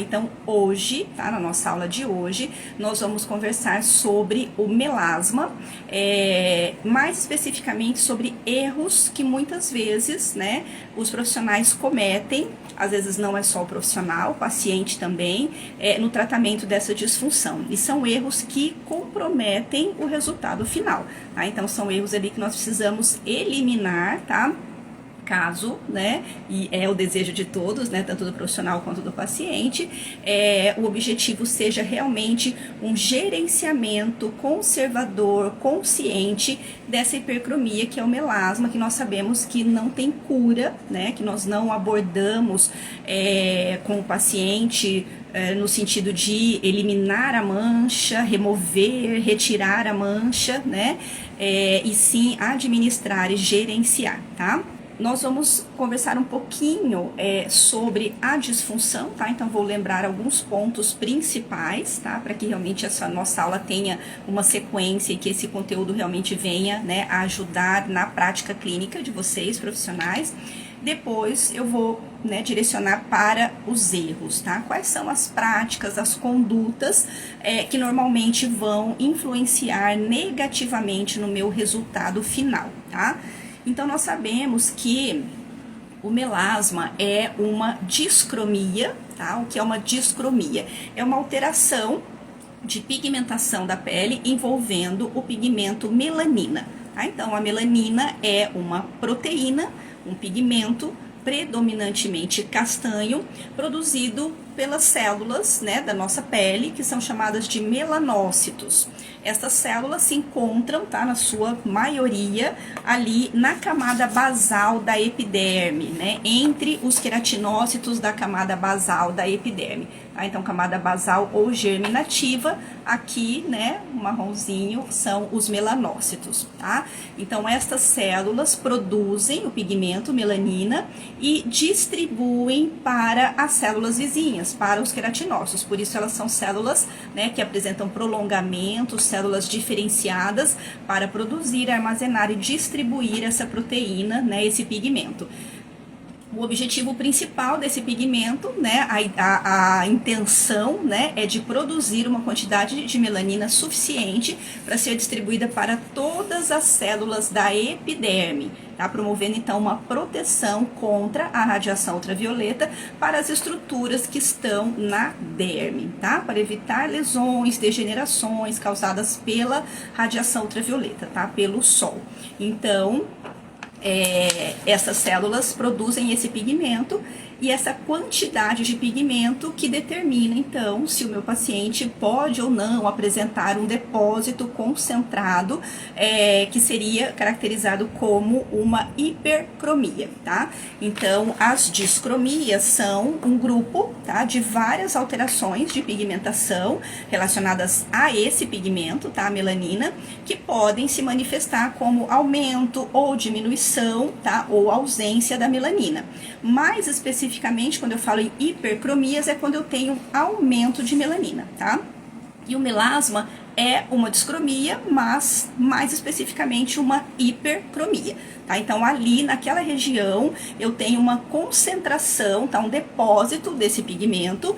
Então, hoje, tá, na nossa aula de hoje, nós vamos conversar sobre o melasma, mais especificamente sobre erros que muitas vezes, né, os profissionais cometem, às vezes não é só o profissional, o paciente também, no tratamento dessa disfunção. E são erros que comprometem o resultado final, tá? Então, são erros ali que nós precisamos eliminar, tá? Caso, né, e é o desejo de todos, né, tanto do profissional quanto do paciente, o objetivo seja realmente um gerenciamento conservador, consciente dessa hipercromia que é o melasma, que nós sabemos que não tem cura, né, que nós não abordamos com o paciente no sentido de eliminar a mancha, remover, retirar a mancha, né, e sim administrar e gerenciar, tá? Nós vamos conversar um pouquinho sobre a disfunção, tá? Então, vou lembrar alguns pontos principais, tá? Para que realmente essa nossa aula tenha uma sequência e que esse conteúdo realmente venha, né, a ajudar na prática clínica de vocês, profissionais. Depois, eu vou, né, direcionar para os erros, tá? Quais são as práticas, as condutas que normalmente vão influenciar negativamente no meu resultado final, tá? Então, nós sabemos que o melasma é uma discromia, tá? O que é uma discromia? É uma alteração de pigmentação da pele envolvendo o pigmento melanina, tá? Então, a melanina é uma proteína, um pigmento predominantemente castanho, produzido pelas células, né, da nossa pele, que são chamadas de melanócitos. Essas células se encontram, tá, na sua maioria, ali na camada basal da epiderme, né, entre os queratinócitos da camada basal da epiderme. Tá? Então, camada basal ou germinativa, aqui, né, o marronzinho, são os melanócitos, tá? Então, estas células produzem o pigmento melanina e distribuem para as células vizinhas, para os queratinócitos. Por isso, elas são células, né, que apresentam prolongamentos, células diferenciadas para produzir, armazenar e distribuir essa proteína, né, esse pigmento. O objetivo principal desse pigmento, né, a intenção, né, é de produzir uma quantidade de melanina suficiente para ser distribuída para todas as células da epiderme, tá? Promovendo então uma proteção contra a radiação ultravioleta para as estruturas que estão na derme, tá? Para evitar lesões, degenerações causadas pela radiação ultravioleta, tá? Pelo sol. Então, essas células produzem esse pigmento e essa quantidade de pigmento que determina, então, se o meu paciente pode ou não apresentar um depósito concentrado, que seria caracterizado como uma hipercromia, tá? Então, as discromias são um grupo, tá, de várias alterações de pigmentação relacionadas a esse pigmento, tá, a melanina, que podem se manifestar como aumento ou diminuição, tá, ou ausência da melanina. Mais especificamente, quando eu falo em hipercromias, é quando eu tenho aumento de melanina, tá? E o melasma é uma discromia, mas mais especificamente uma hipercromia, tá? Então, ali naquela região eu tenho uma concentração, tá? Um depósito desse pigmento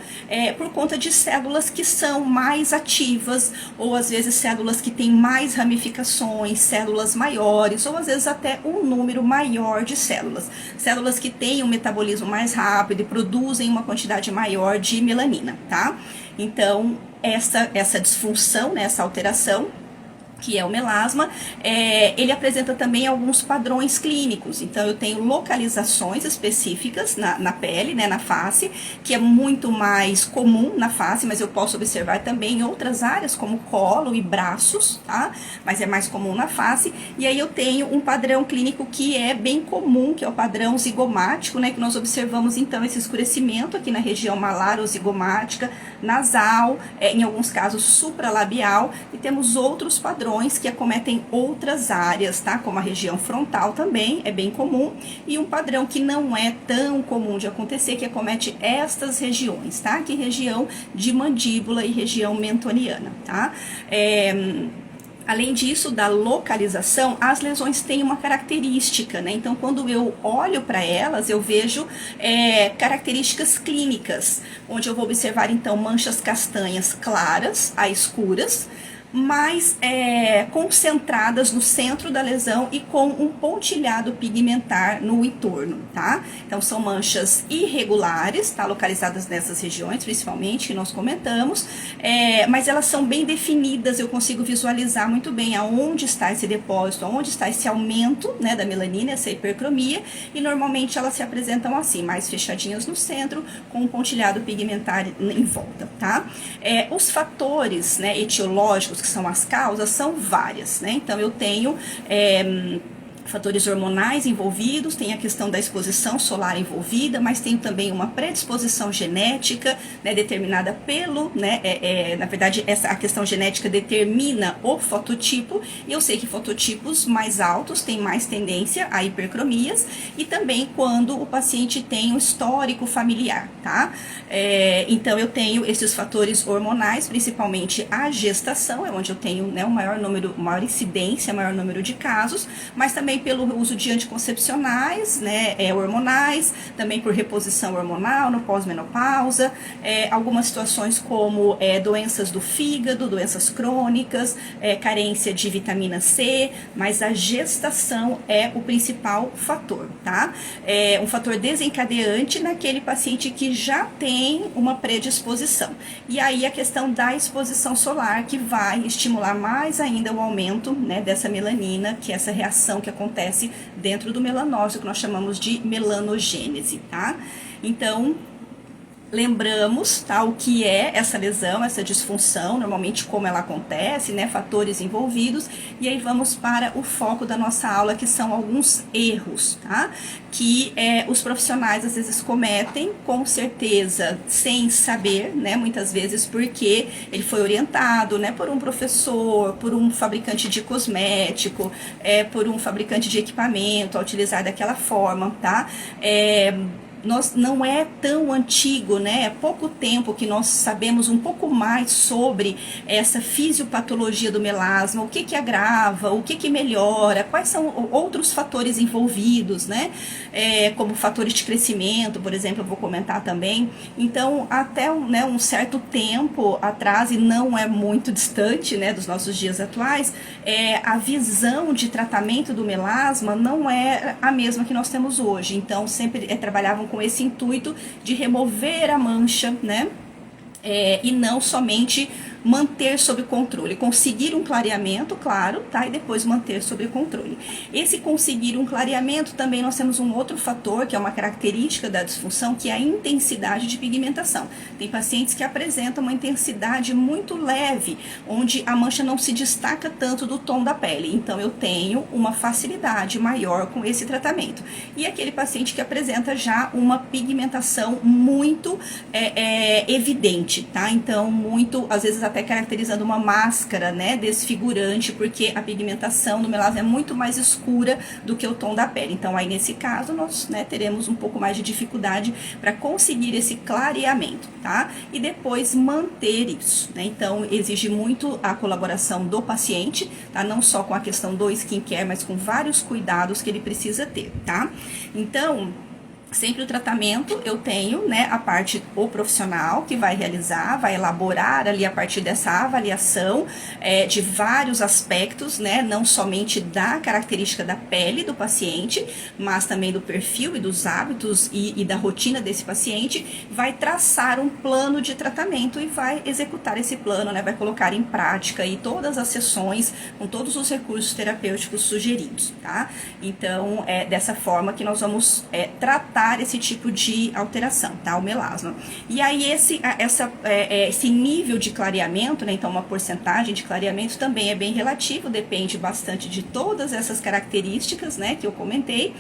por conta de células que são mais ativas, ou às vezes células que têm mais ramificações, células maiores, ou às vezes até um número maior de células. Células que têm um metabolismo mais rápido e produzem uma quantidade maior de melanina, tá? Então, essa disfunção, né, essa alteração, que é o melasma, ele apresenta também alguns padrões clínicos. Então, eu tenho localizações específicas na pele, né, na face, que é muito mais comum na face, mas eu posso observar também em outras áreas, como colo e braços, tá? Mas é mais comum na face. E aí eu tenho um padrão clínico que é bem comum, que é o padrão zigomático, né, que nós observamos, então, esse escurecimento aqui na região malar ou zigomática, nasal, em alguns casos supralabial, e temos outros padrões que acometem outras áreas, tá? Como a região frontal também, é bem comum, e um padrão que não é tão comum de acontecer, que acomete estas regiões, tá? Que é região de mandíbula e região mentoniana, tá? Além disso, da localização, as lesões têm uma característica, né? Então, quando eu olho para elas, eu vejo características clínicas, onde eu vou observar, então, manchas castanhas claras a escuras, mais concentradas no centro da lesão e com um pontilhado pigmentar no entorno, tá? Então são manchas irregulares, tá? Localizadas nessas regiões, principalmente, que nós comentamos, mas elas são bem definidas, eu consigo visualizar muito bem aonde está esse depósito, aonde está esse aumento, né, da melanina, essa hipercromia, e normalmente elas se apresentam assim, mais fechadinhas no centro, com um pontilhado pigmentar em volta, tá? Os fatores, né, etiológicos, que são as causas, são várias, né? Então eu tenho fatores hormonais envolvidos, tem a questão da exposição solar envolvida, mas tem também uma predisposição genética, né, determinada pelo, né, na verdade, a questão genética determina o fototipo, e eu sei que fototipos mais altos têm mais tendência a hipercromias, e também quando o paciente tem um histórico familiar, tá? Então eu tenho esses fatores hormonais, principalmente a gestação, é onde eu tenho, né, maior incidência, maior número de casos, mas também pelo uso de anticoncepcionais, né, hormonais, também por reposição hormonal no pós-menopausa, algumas situações como doenças do fígado, doenças crônicas, carência de vitamina C, mas a gestação é o principal fator, tá? Um fator desencadeante naquele paciente que já tem uma predisposição. E aí a questão da exposição solar, que vai estimular mais ainda o aumento, né, dessa melanina, que é essa reação que acontece dentro do melanócito, que nós chamamos de melanogênese, tá? Então, lembramos, tá, o que é essa lesão, essa disfunção, normalmente como ela acontece, né, fatores envolvidos, e aí vamos para o foco da nossa aula, que são alguns erros, tá, que os profissionais às vezes cometem, com certeza, sem saber, né, muitas vezes porque ele foi orientado, né, por um professor, por um fabricante de cosmético, por um fabricante de equipamento, a utilizar daquela forma, tá? Não é tão antigo, né? É pouco tempo que nós sabemos um pouco mais sobre essa fisiopatologia do melasma, o que que agrava, o que que melhora, quais são outros fatores envolvidos, né? Como fatores de crescimento, por exemplo, eu vou comentar também. Então, até né, um certo tempo atrás, e não é muito distante, né, dos nossos dias atuais, a visão de tratamento do melasma não é a mesma que nós temos hoje. Então, sempre trabalhavam com esse intuito de remover a mancha, né? E não somente manter sob controle, conseguir um clareamento, claro, tá? E depois manter sob controle. Esse conseguir um clareamento, também nós temos um outro fator, que é uma característica da disfunção, que é a intensidade de pigmentação. Tem pacientes que apresentam uma intensidade muito leve, onde a mancha não se destaca tanto do tom da pele. Então, eu tenho uma facilidade maior com esse tratamento. E aquele paciente que apresenta já uma pigmentação muito evidente, tá? Então, muito, às vezes, até caracterizando uma máscara, né, desfigurante, porque a pigmentação do melasma é muito mais escura do que o tom da pele. Então, aí nesse caso, nós, né, teremos um pouco mais de dificuldade para conseguir esse clareamento, tá? E depois manter isso, né? Então, exige muito a colaboração do paciente, tá? Não só com a questão do skincare, mas com vários cuidados que ele precisa ter, tá? Então, sempre o tratamento, eu tenho, né, a parte, o profissional que vai realizar, vai elaborar ali a partir dessa avaliação de vários aspectos, né, não somente da característica da pele do paciente, mas também do perfil e dos hábitos e da rotina desse paciente, vai traçar um plano de tratamento e vai executar esse plano, né, vai colocar em prática aí todas as sessões com todos os recursos terapêuticos sugeridos, tá? Então, é dessa forma que nós vamos tratar esse tipo de alteração, tá? O melasma. E aí esse nível de clareamento, né? Então uma porcentagem de clareamento também é bem relativo, depende bastante de todas essas características, né? Que eu comentei.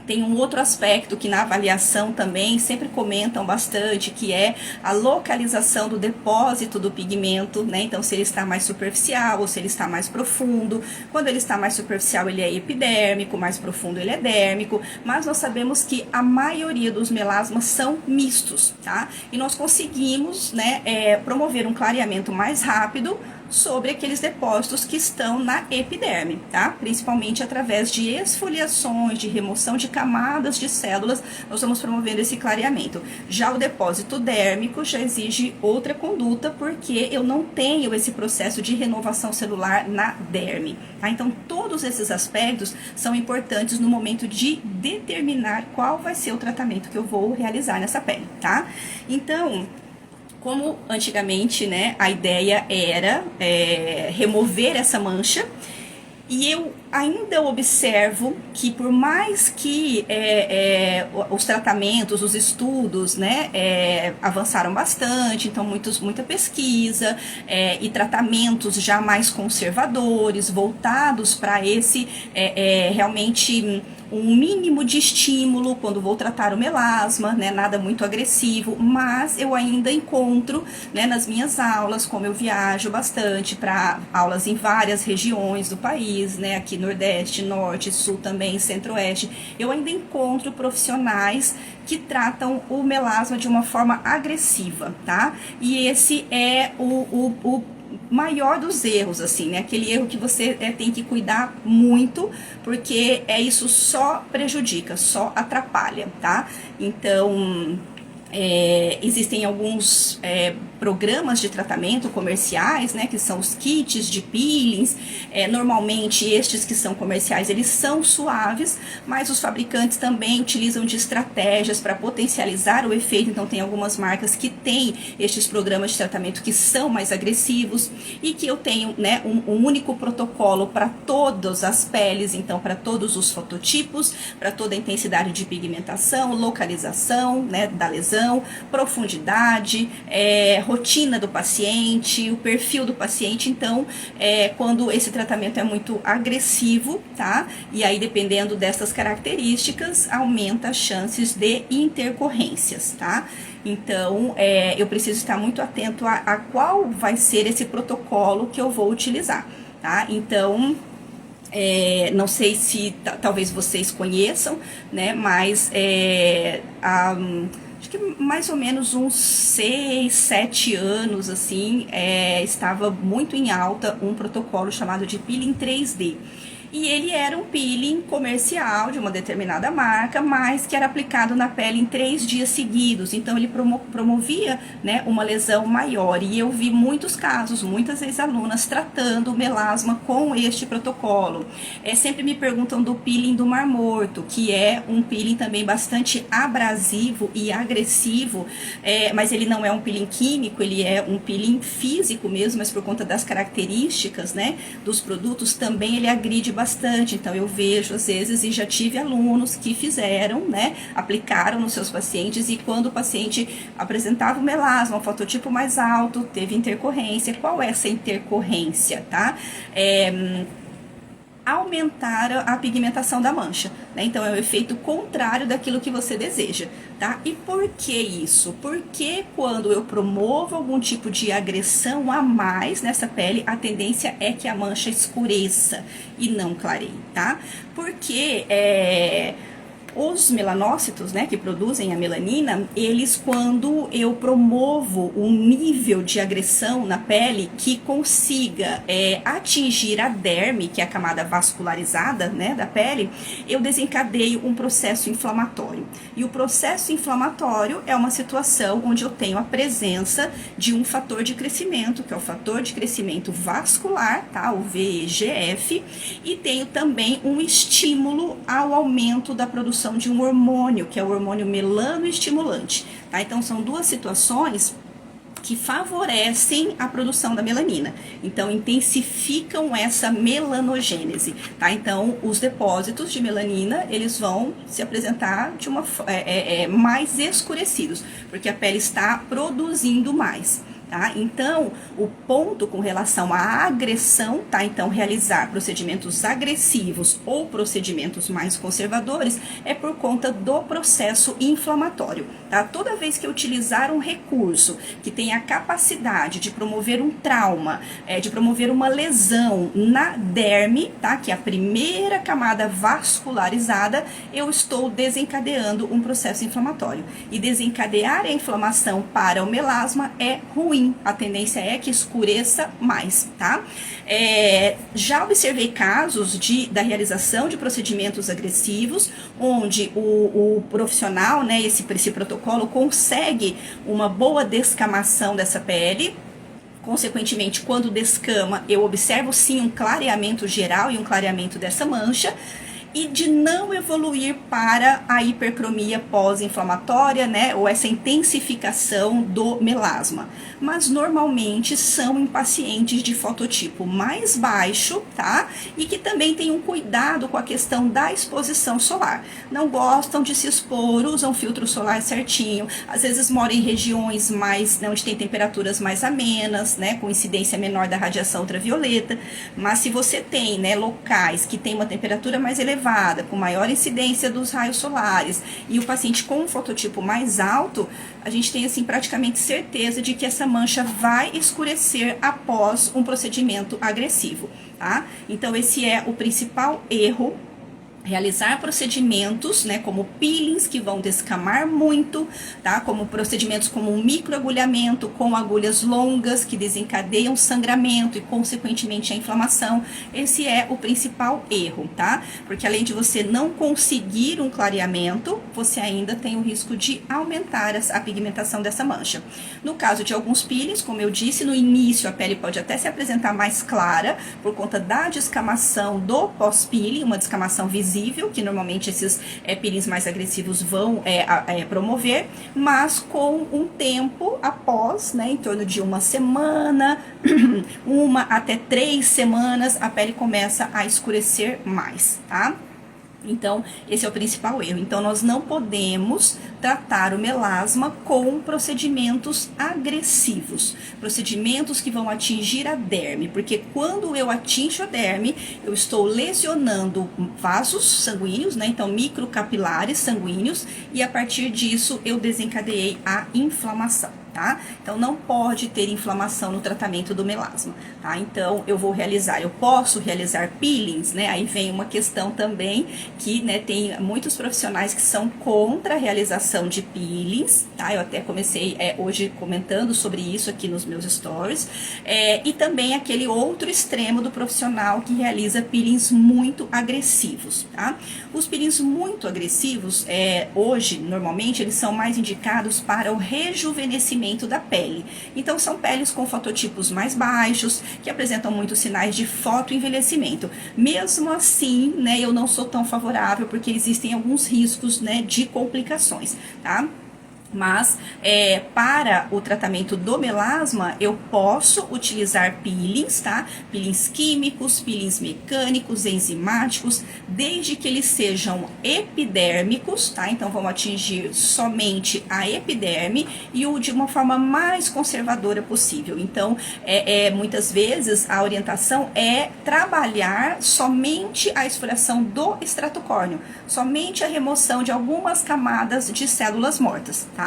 Tem um outro aspecto que na avaliação também sempre comentam bastante, que é a localização do depósito do pigmento, né? Então, se ele está mais superficial ou se ele está mais profundo. Quando ele está mais superficial, ele é epidérmico, mais profundo ele é dérmico, mas nós sabemos que a maioria dos melasmas são mistos, tá? E nós conseguimos, né, promover um clareamento mais rápido sobre aqueles depósitos que estão na epiderme, tá? Principalmente através de esfoliações, de remoção de camadas de células, nós vamos promovendo esse clareamento. Já o depósito dérmico já exige outra conduta, porque eu não tenho esse processo de renovação celular na derme, tá? Então, todos esses aspectos são importantes no momento de determinar qual vai ser o tratamento que eu vou realizar nessa pele, tá? Então, como antigamente, né, a ideia era remover essa mancha, e eu ainda observo que, por mais que os tratamentos, os estudos, né, avançaram bastante, então muita pesquisa e tratamentos já mais conservadores, voltados para esse realmente um mínimo de estímulo quando vou tratar o melasma, né, nada muito agressivo, mas eu ainda encontro, né, nas minhas aulas, como eu viajo bastante para aulas em várias regiões do país, né, aqui Nordeste, Norte, Sul também, Centro-Oeste, eu ainda encontro profissionais que tratam o melasma de uma forma agressiva, tá? E esse é o maior dos erros, assim, né? Aquele erro que você tem que cuidar muito, porque isso só prejudica, só atrapalha, tá? Então, existem alguns programas de tratamento comerciais, né, que são os kits de peelings. Normalmente estes que são comerciais, eles são suaves, mas os fabricantes também utilizam de estratégias para potencializar o efeito. Então tem algumas marcas que têm estes programas de tratamento que são mais agressivos, e que eu tenho, né, um único protocolo para todas as peles, então para todos os fototipos, para toda a intensidade de pigmentação, localização, né, da lesão, profundidade, rotina do paciente, o perfil do paciente. Então, quando esse tratamento é muito agressivo, tá? E aí, dependendo dessas características, aumenta as chances de intercorrências, tá? Então, eu preciso estar muito atento a qual vai ser esse protocolo que eu vou utilizar, tá? Então, não sei se talvez vocês conheçam, né? Mas acho que mais ou menos uns 6, 7 anos, assim, estava muito em alta um protocolo chamado de peeling 3D. E ele era um peeling comercial de uma determinada marca, mas que era aplicado na pele em 3 dias seguidos. Então ele promovia, né, uma lesão maior. E eu vi muitos casos, muitas ex-alunas tratando o melasma com este protocolo. Sempre me perguntam do peeling do Mar Morto, que é um peeling também bastante abrasivo e agressivo, mas ele não é um peeling químico, ele é um peeling físico mesmo, mas por conta das características, né, dos produtos, também ele agride bastante. Então eu vejo às vezes, e já tive alunos que fizeram, né, aplicaram nos seus pacientes, e quando o paciente apresentava o melasma, um fototipo mais alto, teve intercorrência. Qual é essa intercorrência, tá? Aumentar a pigmentação da mancha, né? Então é o efeito contrário daquilo que você deseja, tá? E por que isso? Porque quando eu promovo algum tipo de agressão a mais nessa pele, a tendência é que a mancha escureça e não clareie, tá? Porque os melanócitos, né, que produzem a melanina, eles, quando eu promovo um nível de agressão na pele que consiga atingir a derme, que é a camada vascularizada, né, da pele, eu desencadeio um processo inflamatório. E o processo inflamatório é uma situação onde eu tenho a presença de um fator de crescimento, que é o fator de crescimento vascular, tá, o VEGF, e tenho também um estímulo ao aumento da produção de um hormônio, que é o hormônio melanoestimulante, tá? Então são duas situações que favorecem a produção da melanina, então intensificam essa melanogênese, tá? Então os depósitos de melanina, eles vão se apresentar de uma mais escurecidos, porque a pele está produzindo mais. Tá? Então, o ponto com relação à agressão, tá? Então, realizar procedimentos agressivos ou procedimentos mais conservadores é por conta do processo inflamatório, tá? Toda vez que eu utilizar um recurso que tem a capacidade de promover um trauma, de promover uma lesão na derme, tá? Que é a primeira camada vascularizada, eu estou desencadeando um processo inflamatório. E desencadear a inflamação para o melasma é ruim ruim, a tendência é que escureça mais, tá? Já observei casos da realização de procedimentos agressivos, onde o profissional, né, esse protocolo consegue uma boa descamação dessa pele. Consequentemente, quando descama, eu observo sim um clareamento geral e um clareamento dessa mancha, e de não evoluir para a hipercromia pós-inflamatória, né, ou essa intensificação do melasma. Mas normalmente são em pacientes de fototipo mais baixo, tá? E que também tem um cuidado com a questão da exposição solar. Não gostam de se expor, usam filtro solar certinho, às vezes moram em regiões mais, né, onde tem temperaturas mais amenas, né, com incidência menor da radiação ultravioleta. Mas se você tem, né, locais que tem uma temperatura mais elevada, com maior incidência dos raios solares, e o paciente com um fototipo mais alto, a gente tem assim praticamente certeza de que essa mancha vai escurecer após um procedimento agressivo, tá? Então esse é o principal erro. Realizar procedimentos, né, como peelings que vão descamar muito, tá? Como procedimentos como um microagulhamento com agulhas longas que desencadeiam sangramento e consequentemente a inflamação. Esse é o principal erro, tá? Porque além de você não conseguir um clareamento, você ainda tem o risco de aumentar a pigmentação dessa mancha. No caso de alguns peelings, como eu disse, no início a pele pode até se apresentar mais clara por conta da descamação do pós-peeling, uma descamação visível, que normalmente esses peelings mais agressivos vão promover, mas com um tempo após, né, em torno de uma semana, 1 até 3 semanas, a pele começa a escurecer mais, tá? Então, esse é o principal erro. Então, nós não podemos tratar o melasma com procedimentos agressivos, procedimentos que vão atingir a derme, porque quando eu atinjo a derme, eu estou lesionando vasos sanguíneos, né? Então, microcapilares sanguíneos, e a partir disso eu desencadeei a inflamação. Tá? Então não pode ter inflamação no tratamento do melasma, tá? Então eu posso realizar peelings, né? Aí vem uma questão também que, né, tem muitos profissionais que são contra a realização de peelings, tá? Eu até comecei hoje comentando sobre isso aqui nos meus stories, e também aquele outro extremo do profissional que realiza peelings muito agressivos, tá? Os peelings muito agressivos, hoje, normalmente, eles são mais indicados para o rejuvenescimento da pele. Então são peles com fototipos mais baixos, que apresentam muitos sinais de fotoenvelhecimento. Mesmo assim, né, eu não sou tão favorável, porque existem alguns riscos, né, de complicações, tá? Mas para o tratamento do melasma, eu posso utilizar peelings, tá? Peelings químicos, peelings mecânicos, enzimáticos, desde que eles sejam epidérmicos, tá? Então vão atingir somente a epiderme e de uma forma mais conservadora possível. Então, muitas vezes a orientação é trabalhar somente a esfoliação do extrato córneo, somente a remoção de algumas camadas de células mortas, tá?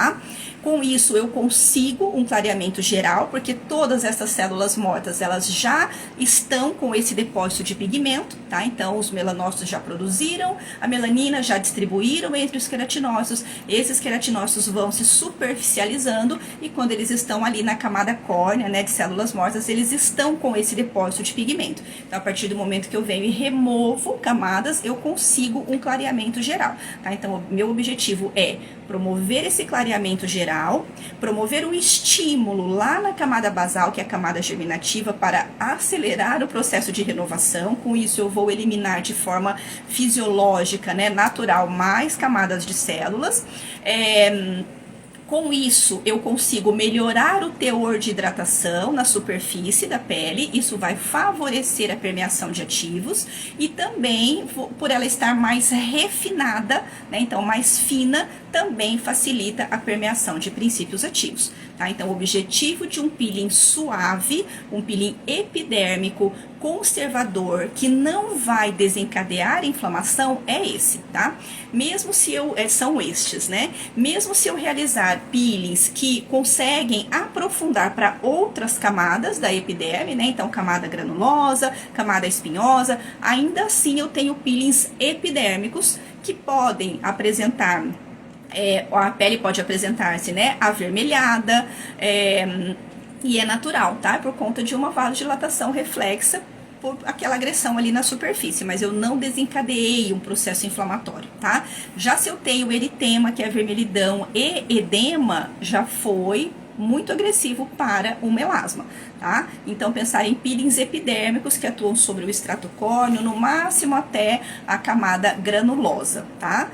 Com isso eu consigo um clareamento geral, porque todas essas células mortas, elas já estão com esse depósito de pigmento, tá? Então os melanócitos já produziram, a melanina já distribuíram entre os queratinócitos, esses queratinócitos vão se superficializando e quando eles estão ali na camada córnea, né, de células mortas, eles estão com esse depósito de pigmento. Então a partir do momento que eu venho e removo camadas, eu consigo um clareamento geral, tá? Então o meu objetivo é promover esse clareamento geral, promover um estímulo lá na camada basal, que é a camada germinativa, para acelerar o processo de renovação. Com isso eu vou eliminar de forma fisiológica, né, natural, mais camadas de células. Com isso, eu consigo melhorar o teor de hidratação na superfície da pele, isso vai favorecer a permeação de ativos e também, por ela estar mais refinada, né, então mais fina, também facilita a permeação de princípios ativos, tá? Então, o objetivo de um peeling suave, um peeling epidérmico, conservador, que não vai desencadear inflamação, é esse, tá? Mesmo se são estes, né? Mesmo se eu realizar peelings que conseguem aprofundar para outras camadas da epiderme, né? Então, camada granulosa, camada espinhosa, ainda assim eu tenho peelings epidérmicos que podem apresentar, a pele pode apresentar-se, né, avermelhada, E é natural, tá? Por conta de uma vasodilatação reflexa por aquela agressão ali na superfície, mas eu não desencadeei um processo inflamatório, tá? Já se eu tenho eritema, que é vermelhidão, e edema, já foi muito agressivo para o melasma, tá? Então, pensar em peelings epidérmicos que atuam sobre o extrato córneo, no máximo até a camada granulosa, tá?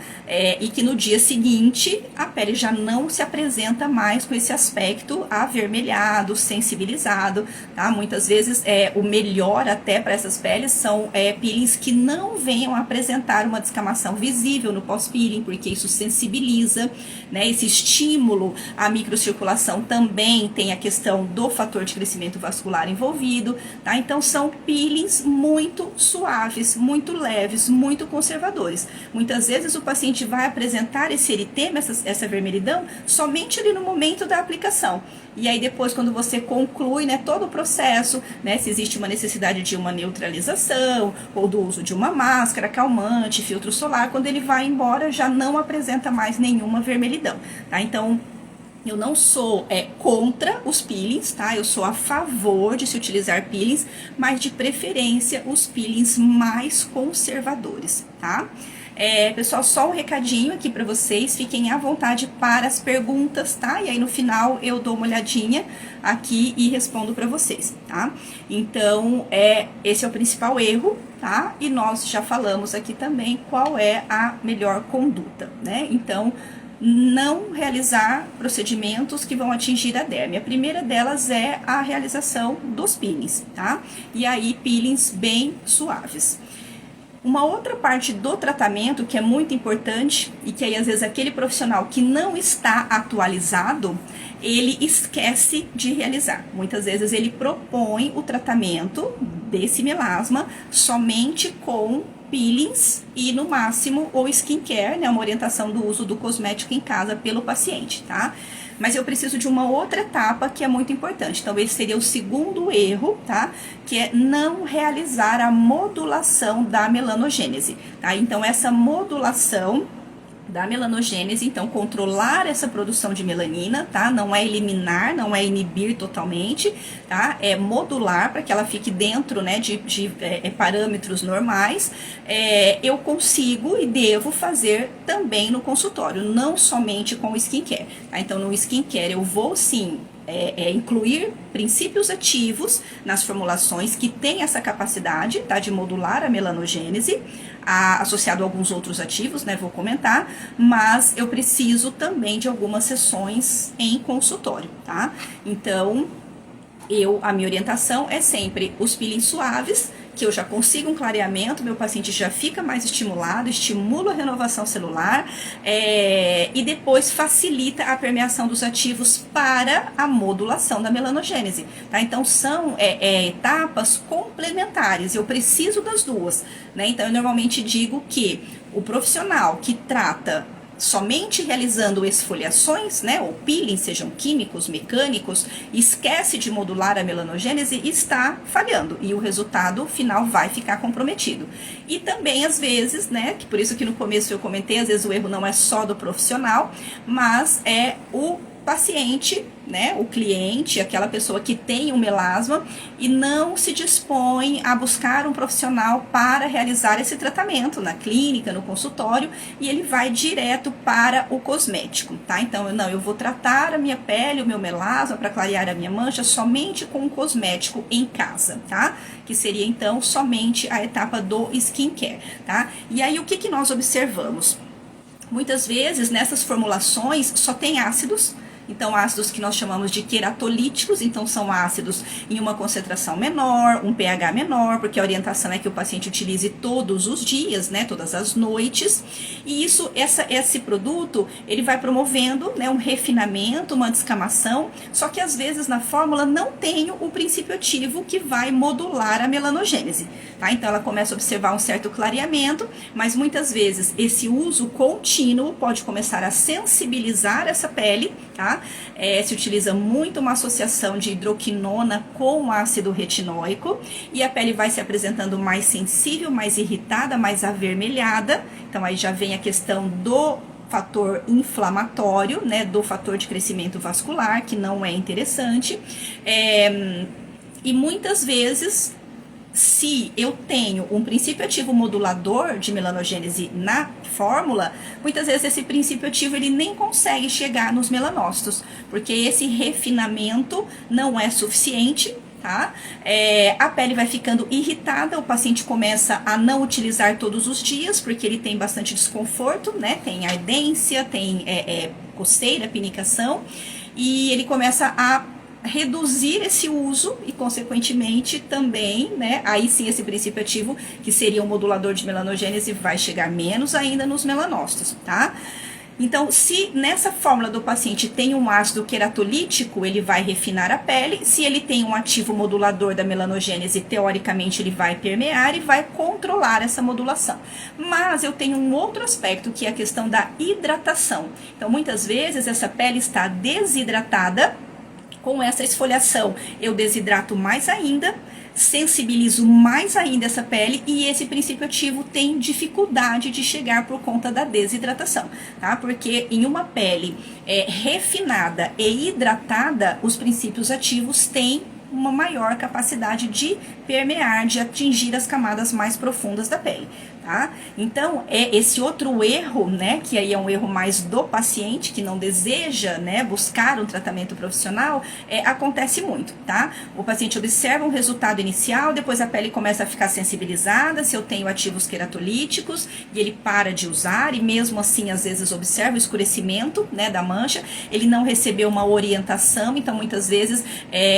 E que no dia seguinte, a pele já não se apresenta mais com esse aspecto avermelhado, sensibilizado, tá? Muitas vezes, o melhor até para essas peles são peelings que não venham a apresentar uma descamação visível no pós-peeling, porque isso sensibiliza, né? Esse estímulo à microcirculação também tem a questão do fator de crescimento vascular envolvido, tá? Então são peelings muito suaves, muito leves, muito conservadores. Muitas vezes o paciente vai apresentar esse eritema, essa vermelhidão, somente ali no momento da aplicação. E aí depois, quando você conclui, né, todo o processo, né, se existe uma necessidade de uma neutralização ou do uso de uma máscara, calmante, filtro solar, quando ele vai embora já não apresenta mais nenhuma vermelhidão, tá? Então, eu não sou contra os peelings, tá? Eu sou a favor de se utilizar peelings, mas de preferência os peelings mais conservadores, tá? Pessoal, só um recadinho aqui para vocês, fiquem à vontade para as perguntas, tá? E aí no final eu dou uma olhadinha aqui e respondo para vocês, tá? Então, esse é o principal erro, tá? E nós já falamos aqui também qual é a melhor conduta, né? Então, não realizar procedimentos que vão atingir a derme. A primeira delas é a realização dos peelings, tá? E aí, peelings bem suaves. Uma outra parte do tratamento que é muito importante e que aí às vezes aquele profissional que não está atualizado, ele esquece de realizar. Muitas vezes ele propõe o tratamento desse melasma somente com peelings e no máximo ou skincare, né, uma orientação do uso do cosmético em casa pelo paciente, tá? Mas eu preciso de uma outra etapa que é muito importante. Então, esse seria o segundo erro, tá? Que é não realizar a modulação da melanogênese, tá? Então, essa modulação da melanogênese, então controlar essa produção de melanina, tá? Não é eliminar, não é inibir totalmente, tá? É modular para que ela fique dentro, né, de parâmetros normais. Eu consigo e devo fazer também no consultório, não somente com o skincare, tá? Então no skincare eu vou sim incluir princípios ativos nas formulações que têm essa capacidade, tá, de modular a melanogênese, associado a alguns outros ativos, né, vou comentar, mas eu preciso também de algumas sessões em consultório, tá? Então, a minha orientação é sempre os peelings suaves, que eu já consigo um clareamento, meu paciente já fica mais estimulado, estimula a renovação celular e depois facilita a permeação dos ativos para a modulação da melanogênese, tá? Então são etapas complementares, eu preciso das duas, né? Então eu normalmente digo que o profissional que trata somente realizando esfoliações, né, ou peeling, sejam químicos, mecânicos, esquece de modular a melanogênese e está falhando, e o resultado final vai ficar comprometido. E também, às vezes, né, que por isso que no começo eu comentei, às vezes o erro não é só do profissional, mas é o paciente, né, o cliente, aquela pessoa que tem um melasma e não se dispõe a buscar um profissional para realizar esse tratamento na clínica, no consultório, e ele vai direto para o cosmético, tá? Então, eu vou tratar a minha pele, o meu melasma, para clarear a minha mancha somente com um cosmético em casa, tá? Que seria, então, somente a etapa do skincare, tá? E aí, o que nós observamos? Muitas vezes, nessas formulações, só tem ácidos. Então, ácidos que nós chamamos de queratolíticos, então são ácidos em uma concentração menor, um pH menor, porque a orientação é que o paciente utilize todos os dias, né, todas as noites. E esse produto, ele vai promovendo, né, um refinamento, uma descamação, só que às vezes na fórmula não tem o princípio ativo que vai modular a melanogênese, tá? Então ela começa a observar um certo clareamento, mas muitas vezes esse uso contínuo pode começar a sensibilizar essa pele, tá? Se utiliza muito uma associação de hidroquinona com ácido retinóico e a pele vai se apresentando mais sensível, mais irritada, mais avermelhada. Então aí já vem a questão do fator inflamatório, né, do fator de crescimento vascular, que não é interessante. E muitas vezes, se eu tenho um princípio ativo modulador de melanogênese na fórmula, muitas vezes esse princípio ativo ele nem consegue chegar nos melanócitos, porque esse refinamento não é suficiente. Tá? A pele vai ficando irritada, o paciente começa a não utilizar todos os dias, porque ele tem bastante desconforto, né? Tem ardência, tem coceira, pinicação, e ele começa a reduzir esse uso e, consequentemente, também, né? Aí sim, esse princípio ativo, que seria um modulador de melanogênese, vai chegar menos ainda nos melanócitos, tá? Então, se nessa fórmula do paciente tem um ácido queratolítico, ele vai refinar a pele. Se ele tem um ativo modulador da melanogênese, teoricamente ele vai permear e vai controlar essa modulação. Mas eu tenho um outro aspecto, que é a questão da hidratação. Então, muitas vezes essa pele está desidratada. Com essa esfoliação, eu desidrato mais ainda, sensibilizo mais ainda essa pele, e esse princípio ativo tem dificuldade de chegar por conta da desidratação, tá? Porque em uma pele refinada e hidratada, os princípios ativos têm uma maior capacidade de permear, de atingir as camadas mais profundas da pele, tá? Então, esse outro erro, né, que aí é um erro mais do paciente, que não deseja, né, buscar um tratamento profissional, acontece muito, tá? O paciente observa um resultado inicial, depois a pele começa a ficar sensibilizada, se eu tenho ativos queratolíticos, e ele para de usar, e mesmo assim, às vezes, observa o escurecimento, né, da mancha, ele não recebeu uma orientação, então, muitas vezes,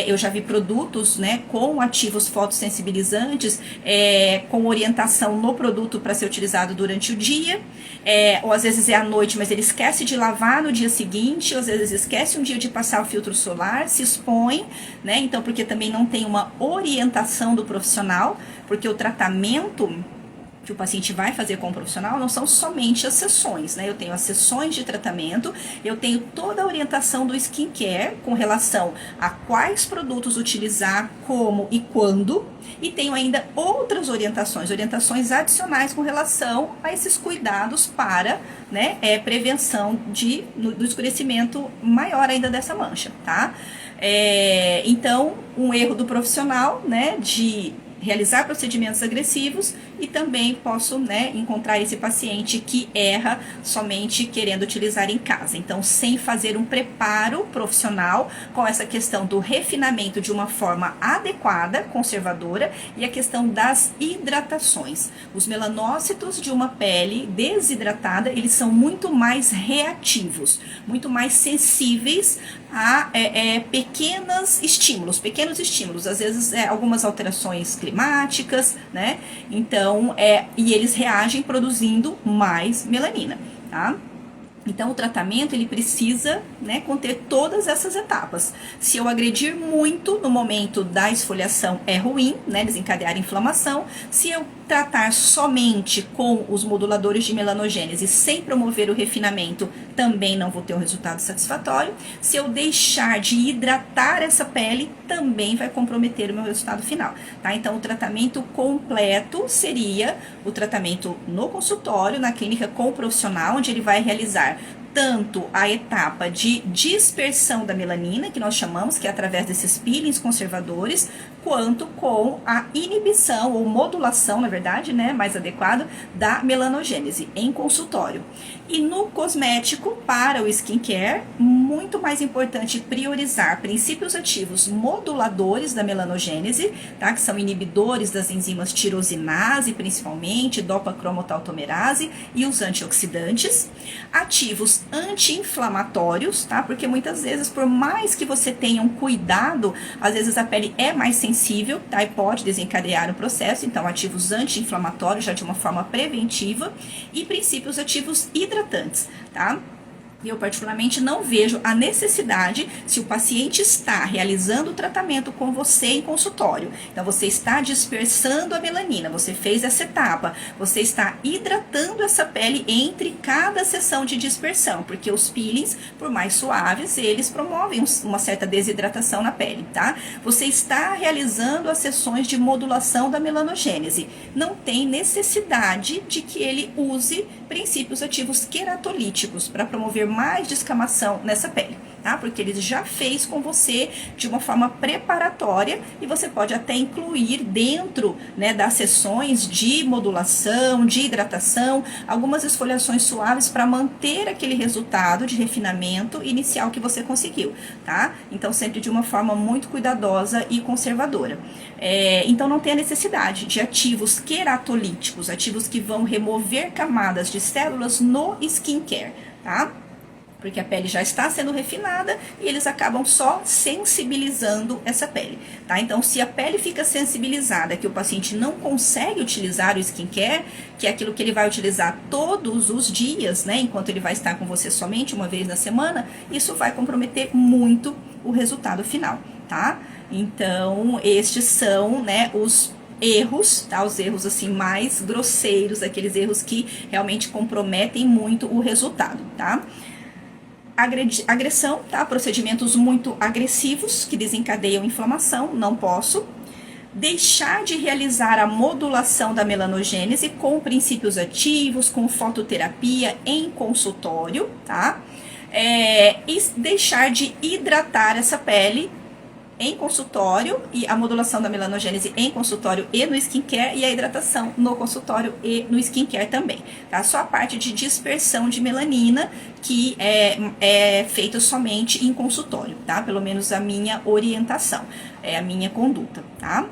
eu já vi produtos, né, com ativos fotossensibilizantes, com orientação no produto para ser utilizado durante o dia, ou às vezes é à noite, mas ele esquece de lavar no dia seguinte, ou às vezes esquece um dia de passar o filtro solar, se expõe, né, então porque também não tem uma orientação do profissional, porque o tratamento que o paciente vai fazer com o profissional não são somente as sessões, né? Eu tenho as sessões de tratamento, eu tenho toda a orientação do skincare com relação a quais produtos utilizar, como e quando, e tenho ainda outras orientações adicionais com relação a esses cuidados para, né, prevenção do escurecimento maior ainda dessa mancha, tá? Então, um erro do profissional, né, de realizar procedimentos agressivos, e também posso, né, encontrar esse paciente que erra somente querendo utilizar em casa. Então, sem fazer um preparo profissional com essa questão do refinamento de uma forma adequada, conservadora, e a questão das hidratações. Os melanócitos de uma pele desidratada, eles são muito mais reativos, muito mais sensíveis a pequenos estímulos, às vezes algumas alterações climáticas, né? Então, e eles reagem produzindo mais melanina, tá? Então, o tratamento, ele precisa, né, conter todas essas etapas. Se eu agredir muito no momento da esfoliação, é ruim, né, desencadear inflamação. Se eu tratar somente com os moduladores de melanogênese, sem promover o refinamento, também não vou ter um resultado satisfatório. Se eu deixar de hidratar essa pele, também vai comprometer o meu resultado final, tá? Então, o tratamento completo seria o tratamento no consultório, na clínica com o profissional, onde ele vai realizar tanto a etapa de dispersão da melanina, que nós chamamos, que é através desses peelings conservadores, quanto com a inibição ou modulação, na verdade, né, mais adequado, da melanogênese em consultório. E no cosmético, para o skincare, muito mais importante priorizar princípios ativos moduladores da melanogênese, tá, que são inibidores das enzimas tirosinase, principalmente, dopa-cromotaltomerase, e os antioxidantes, ativos anti-inflamatórios, tá, porque muitas vezes, por mais que você tenha um cuidado, às vezes a pele é mais sensível, tá, e pode desencadear o processo. Então, ativos anti-inflamatórios já de uma forma preventiva, e princípios ativos hidratantes, tá? Eu, particularmente, não vejo a necessidade, se o paciente está realizando o tratamento com você em consultório. Então, você está dispersando a melanina, você fez essa etapa, você está hidratando essa pele entre cada sessão de dispersão, porque os peelings, por mais suaves, eles promovem uma certa desidratação na pele, tá? Você está realizando as sessões de modulação da melanogênese. Não tem necessidade de que ele use princípios ativos queratolíticos para promover mais descamação nessa pele, tá? Porque ele já fez com você de uma forma preparatória e você pode até incluir dentro, né, das sessões de modulação, de hidratação, algumas esfoliações suaves para manter aquele resultado de refinamento inicial que você conseguiu, tá? Então, sempre de uma forma muito cuidadosa e conservadora. Então, não tem a necessidade de ativos queratolíticos, ativos que vão remover camadas de células no skincare, tá? Porque a pele já está sendo refinada e eles acabam só sensibilizando essa pele, tá? Então, se a pele fica sensibilizada, que o paciente não consegue utilizar o skincare, que é aquilo que ele vai utilizar todos os dias, né? Enquanto ele vai estar com você somente uma vez na semana, isso vai comprometer muito o resultado final, tá? Então, estes são, né, os erros, tá? Os erros assim mais grosseiros, aqueles erros que realmente comprometem muito o resultado, tá? Agressão, tá? Procedimentos muito agressivos que desencadeiam inflamação, não posso. Deixar de realizar a modulação da melanogênese com princípios ativos, com fototerapia em consultório, tá? E deixar de hidratar essa pele em consultório, e a modulação da melanogênese em consultório e no skincare, e a hidratação no consultório e no skincare também, tá? Só a parte de dispersão de melanina que é feita somente em consultório, tá? Pelo menos a minha orientação, a minha conduta, tá?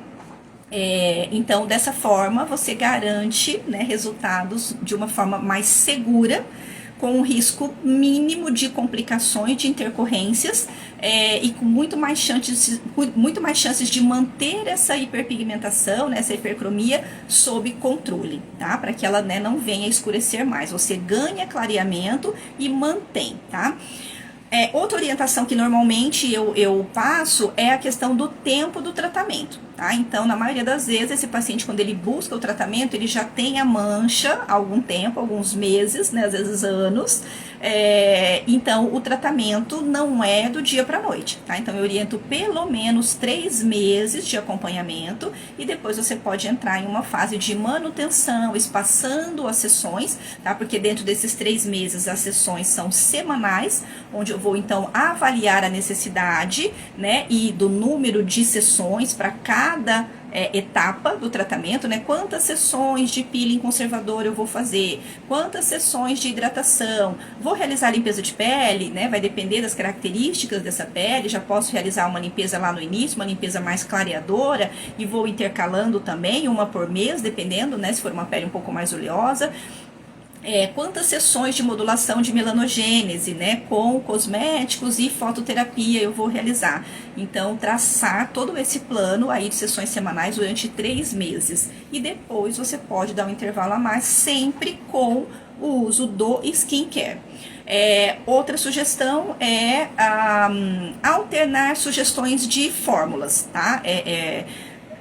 Então, dessa forma, você garante, né, resultados de uma forma mais segura, com um risco mínimo de complicações, de intercorrências, e com muito mais chances de manter essa hiperpigmentação, né, essa hipercromia sob controle, tá? Para que ela, né, não venha escurecer mais. Você ganha clareamento e mantém, tá? Outra orientação que normalmente eu passo é a questão do tempo do tratamento, tá? Então, na maioria das vezes, esse paciente, quando ele busca o tratamento, ele já tem a mancha há algum tempo, alguns meses, né, às vezes anos. Então, o tratamento não é do dia para a noite, tá? Então, eu oriento pelo menos 3 meses de acompanhamento e depois você pode entrar em uma fase de manutenção, espaçando as sessões, tá? Porque dentro desses 3 meses, as sessões são semanais, onde eu vou, então, avaliar a necessidade, né, e do número de sessões para cada etapa do tratamento, né? Quantas sessões de peeling conservador eu vou fazer, quantas sessões de hidratação, vou realizar limpeza de pele, né? Vai depender das características dessa pele, já posso realizar uma limpeza lá no início, uma limpeza mais clareadora, e vou intercalando também, uma por mês, dependendo, né? Se for uma pele um pouco mais oleosa. Quantas sessões de modulação de melanogênese, né, com cosméticos e fototerapia eu vou realizar. Então, traçar todo esse plano aí de sessões semanais durante 3 meses. E depois você pode dar um intervalo a mais, sempre com o uso do skincare. Outra sugestão é alternar sugestões de fórmulas, tá?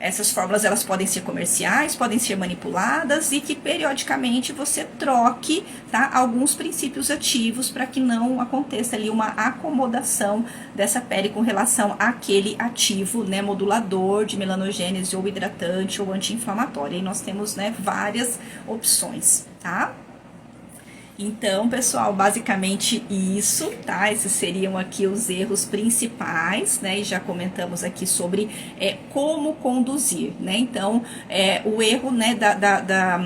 Essas fórmulas, elas podem ser comerciais, podem ser manipuladas, e que periodicamente você troque, tá, alguns princípios ativos para que não aconteça ali uma acomodação dessa pele com relação àquele ativo, né, modulador de melanogênese ou hidratante ou anti-inflamatório. E nós temos, né, várias opções, tá? Então, pessoal, basicamente isso, tá? Esses seriam aqui os erros principais, né? E já comentamos aqui sobre como conduzir, né? Então, o erro, né, da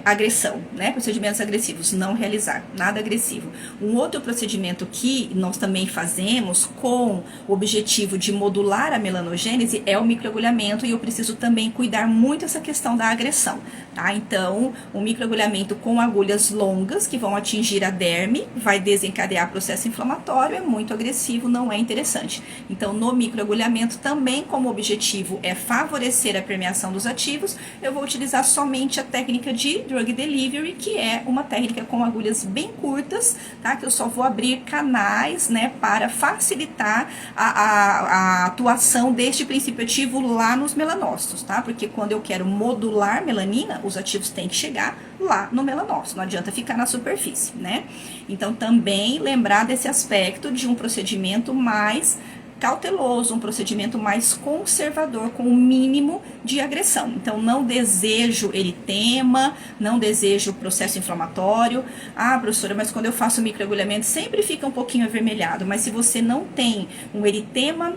agressão, né? Procedimentos agressivos, não realizar nada agressivo. Um outro procedimento que nós também fazemos com o objetivo de modular a melanogênese é o microagulhamento, e eu preciso também cuidar muito essa questão da agressão, tá? Então, o microagulhamento com agulhas longas, longas que vão atingir a derme, vai desencadear processo inflamatório, é muito agressivo, não é interessante. Então, no microagulhamento também, como objetivo é favorecer a permeação dos ativos, eu vou utilizar somente a técnica de drug delivery, que é uma técnica com agulhas bem curtas, tá? Que eu só vou abrir canais, né, para facilitar a atuação deste princípio ativo lá nos melanócitos, tá? Porque quando eu quero modular melanina, os ativos têm que chegar lá no melanócito, não adianta ficar na superfície, né? Então, também lembrar desse aspecto de um procedimento mais cauteloso, um procedimento mais conservador, com o mínimo de agressão. Então, não desejo eritema, não desejo processo inflamatório. Ah, professora, mas quando eu faço microagulhamento sempre fica um pouquinho avermelhado, mas se você não tem um eritema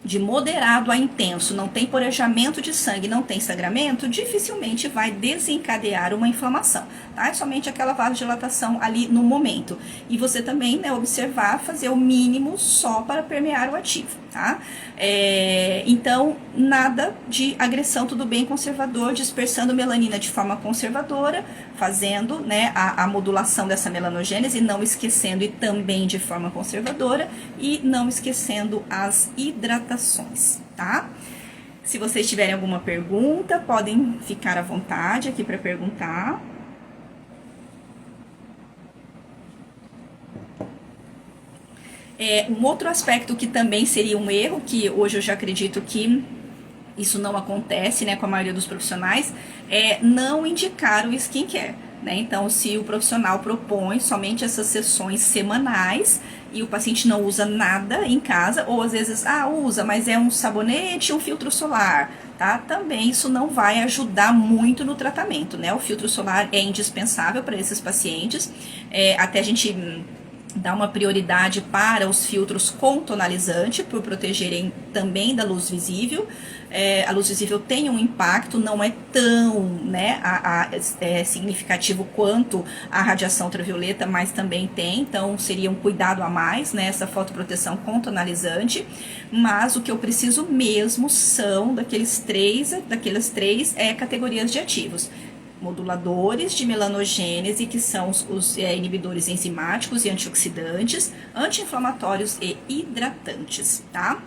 de moderado a intenso, não tem porejamento de sangue, não tem sangramento, dificilmente vai desencadear uma inflamação, tá? É somente aquela vasodilatação ali no momento. E você também, né, observar, fazer o mínimo só para permear o ativo, tá? Então, nada de agressão, tudo bem conservador, dispersando melanina de forma conservadora, fazendo, né, a modulação dessa melanogênese, não esquecendo, e também de forma conservadora, e não esquecendo as hidratações, tá? Se vocês tiverem alguma pergunta, podem ficar à vontade aqui para perguntar. Um outro aspecto que também seria um erro, que hoje eu já acredito que isso não acontece, né, com a maioria dos profissionais, é não indicar o skincare, né? Então, se o profissional propõe somente essas sessões semanais e o paciente não usa nada em casa, ou às vezes, usa, mas é um sabonete, um filtro solar, tá? Também isso não vai ajudar muito no tratamento, né? O filtro solar é indispensável para esses pacientes, até a gente dá uma prioridade para os filtros com tonalizante, por protegerem também da luz visível. A luz visível tem um impacto, não é tão, né, significativo quanto a radiação ultravioleta, mas também tem, então seria um cuidado a mais, né, essa fotoproteção com tonalizante. Mas o que eu preciso mesmo são daquelas três categorias de ativos: moduladores de melanogênese, que são os inibidores enzimáticos e antioxidantes, anti-inflamatórios e hidratantes, tá?